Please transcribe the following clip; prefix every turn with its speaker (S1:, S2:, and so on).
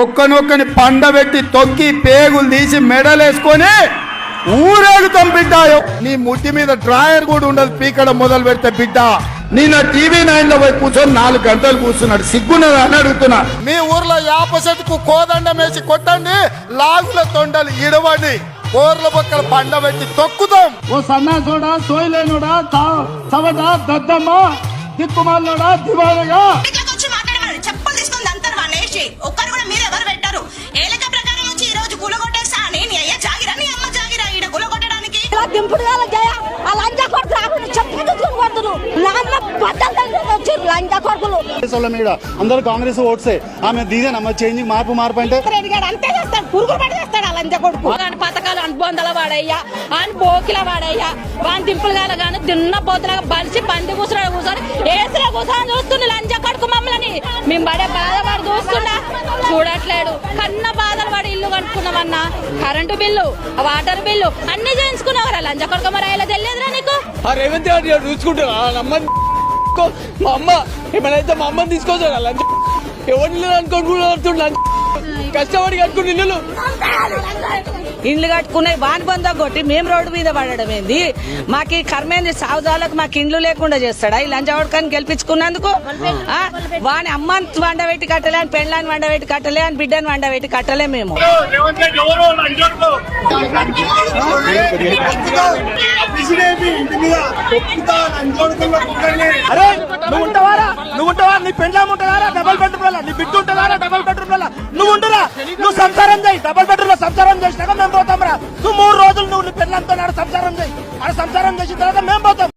S1: ఒక్కనొక్కని పండబెట్టి తొక్కి పేగులు తీసి మెడలేసుకొని ఊరేగుతాం బిడ్డ. నీ ముట్టి మీద డ్రాయర్ కూడా ఉండదు పీకడం మొదలు పెడితే బిడ్డ. నిన్న TV9 లో పోయి కూర్చొని 4 గంటలు కూర్చున్నాడు, సిగ్గున్నదా అని అడుగుతున్నా. మీ ఊర్లో యాప చెట్టుకు కోదండం వేసి కొట్టండి, లాగుల తొండలు ఇడవండి, కోర్ల పక్కల పండబెట్టి తొక్కుతాం.
S2: ఓ సన్నాసోడా, సోయలేనుడా, సవట దద్దమ్మ, దిక్కుమాలోడా, దివానగా
S3: చెప్పులు తీసుకుని అంటారు అనేసి ఒక్కరు కూడా మీరు ఎవరు పెట్టారు? ఏ లెక్క ప్రకారం వచ్చి ఈ రోజు గులగొట్టేస్తా అని నీ అయ్య జాగిరా, నీ అమ్మ జాగిరా ఈడ గులగొట్టడానికి?
S4: దింపుడు లంజా కొడుకు రాకుండా చెప్పు కొడుతురు లంజా కొడుకులు
S2: అందరు కాంగ్రెస్ ఓట్సే. ఆమె దీదేనమ్మా చేంజ్ మార్పు అంటే
S4: అంతే చేస్తాడు, పురుగులు పడి చేస్తాడు ఆ లంజా కొడుకు.
S5: పథకాలు అనుబంధాల వాడయ్యా, అని బోకిల వాడయ్యా, వాని దింపులు కాల కానీ దిన్న పోతులాగా బలిసి పంది కూర్చున్నాడు, కూర్చొని ఏసులో కూర్చొని చూస్తుంది లంజా కొడుకు మమ్మల్ని. మేము పడే బాధపడి చూస్తున్నా, చూడట్లేడు. కన్న బాధలు పడి ఇల్లు కట్టుకున్నామన్నా, కరెంటు బిల్లు, వాటర్ బిల్లు అన్ని చేయించుకున్నావు లంజా కొడుకు. మరి అలా తెలియదురా నీకు?
S6: రేవంత్ రెడ్డి చూసుకుంటారా మా అమ్మ ఏమైనా మా అమ్మని తీసుకోవచ్చు లంచ్ ఎవరిని అనుకోకుండా కష్టపడి కట్టుకుని
S5: ఇండ్లు కట్టుకునే వాని బంధం కొట్టి మేము రోడ్డు మీద పడడం ఏంది? మాకు ఈ కర్మేంది? సాగుదాలకు మాకు ఇండ్లు లేకుండా చేస్తాడా ఈ లంచవడకాన్ని గెలిపించుకున్నందుకు? వాని అమ్మని వండబెట్టి కట్టలే, అని పెండ్లాన్ని వండబెట్టి కట్టలే, అని బిడ్డని వండబెట్టి కట్టలే మేము.
S2: అరే నువ్వు ఉంటావారా? నీ పెండ్లాం ఉంటుందారా? డబల్ బెడ్రూమ్ నీ బిడ్డ ఉంటుందారా? డబల్ బెడ్రూమ్ నువ్వు ఉండరా? నువ్వు సంసారం చేయి, డబల్ బెడ్రూమ్ లో సంసారం చేసినాక మేము పోతాం రా. నువ్వు 3 రోజులు నువ్వు నీ పెళ్ళంతో సంసారం చేయి, సంసారం చేసిన తర్వాత మేము పోతాం.